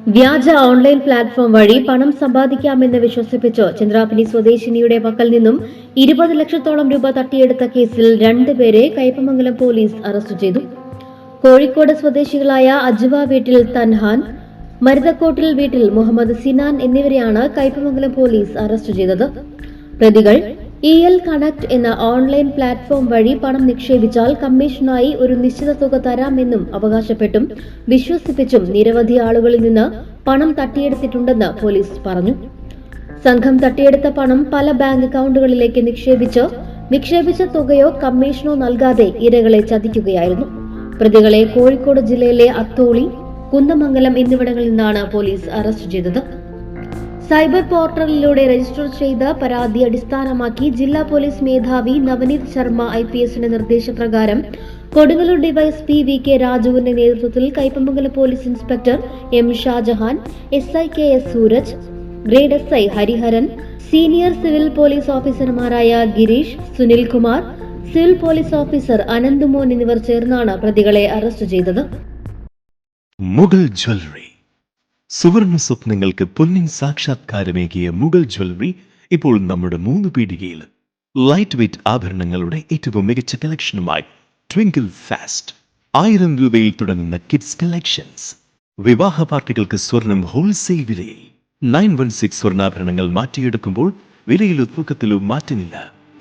വ്യാജ online platform വഴി പണം സമ്പാദിക്കാമെന്ന് വിശ്വസിപ്പിച്ച് ചന്ദ്രാപിനി സ്വദേശിനിയുടെ പക്കൽ നിന്നും 20 ലക്ഷത്തോളം രൂപ തട്ടിയെടുത്ത കേസിൽ 2 പേരെ കയ്പമംഗലം പോലീസ് അറസ്റ്റ് ചെയ്തു. കോഴിക്കോട് സ്വദേശികളായ അജ്വ വീട്ടിൽ തൻഹാൻ, മരുതക്കോട്ടിൽ വീട്ടിൽ മുഹമ്മദ് സിനാൻ എന്നിവരെയാണ് കയ്പമംഗലം പോലീസ് അറസ്റ്റ് ചെയ്തത്. പ്രതികൾ EL കണക്ട് എന്ന ഓൺലൈൻ പ്ലാറ്റ്ഫോം വഴി പണം നിക്ഷേപിച്ചാൽ കമ്മീഷനായി ഒരു നിശ്ചിത തുക തരാമെന്നും അവകാശപ്പെട്ടും വിശ്വസിപ്പിച്ചും നിരവധി ആളുകളിൽ നിന്ന് പണം തട്ടിയെടുത്തിട്ടുണ്ടെന്ന് പോലീസ് പറഞ്ഞു. സംഘം തട്ടിയെടുത്ത പണം പല ബാങ്ക് അക്കൗണ്ടുകളിലേക്ക് നിക്ഷേപിച്ച തുകയോ കമ്മീഷനോ നൽകാതെ ഇരകളെ ചതിക്കുകയായിരുന്നു. പ്രതികളെ കോഴിക്കോട് ജില്ലയിലെ അത്തോളി, കുന്നമംഗലം എന്നിവിടങ്ങളിൽ നിന്നാണ് പോലീസ് അറസ്റ്റ് ചെയ്തത്. സൈബർ പോർട്ടലിലൂടെ രജിസ്റ്റർ ചെയ്ത പരാതി അടിസ്ഥാനമാക്കി ജില്ലാ പോലീസ് മേധാവി നവനീത് ശർമ്മ IPSന്റെ നിർദ്ദേശപ്രകാരം കൊടുങ്ങല്ലൂർ ഡിവൈഎസ്പി VK രാജുവിന്റെ നേതൃത്വത്തിൽ Kaipamangalam police inspector M Shajahan, SI KS Sooraj, grade SI Hariharan, senior civil police ഓഫീസർമാരായ Gireesh, Sunilkumar, civil police officer Ananthumon എന്നിവർ ചേർന്നാണ് പ്രതികളെ അറസ്റ്റ് ചെയ്തത്. മുഗൾ ജ്വല്ലറി സുവർണ സ്വപ്നങ്ങൾക്ക് പൊന്നിൻ സാക്ഷാത്കാരമേകിയ മുഗൾ ജ്വല്ലറി ഇപ്പോൾ നമ്മുടെ 3 പീടികയിൽ. ലൈറ്റ് വെയ്റ്റ് ആഭരണങ്ങളുടെ ഏറ്റവും മികച്ച കളക്ഷനുമായി ട്വിങ്കിൾ ഫാസ്റ്റ്. 1000 രൂപയിൽ തുടങ്ങുന്ന കിഡ്സ് കളക്ഷൻസ്. വിവാഹ പാർട്ടികൾക്ക് സ്വർണം ഹോൾസെയിൽ വിലയിൽ. 916 സ്വർണ്ണാഭരണങ്ങൾ മാറ്റിയെടുക്കുമ്പോൾ വിലയിലോ തൂക്കത്തിലോ മാറ്റമില്ല.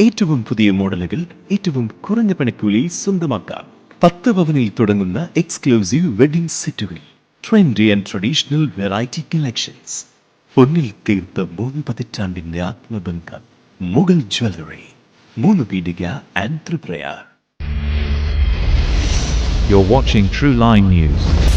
ഏറ്റവും പുതിയ മോഡലുകൾ ഏറ്റവും കുറഞ്ഞ പണിക്കൂലിയിൽ സ്വന്തമാക്കാം. 10 പവനിൽ തുടങ്ങുന്ന എക്സ്ക്ലൂസീവ് വെഡിംഗ് സെറ്റുകൾ. Trendy and traditional variety collections. പൊന്നിൽ തീർത്ത 3 പതിറ്റാണ്ടിന്റെ ആത്മബന്ധം. മുഗൾ ജ്വല്ലറി, 3 പീടിക and Tripura. You're watching True Line News.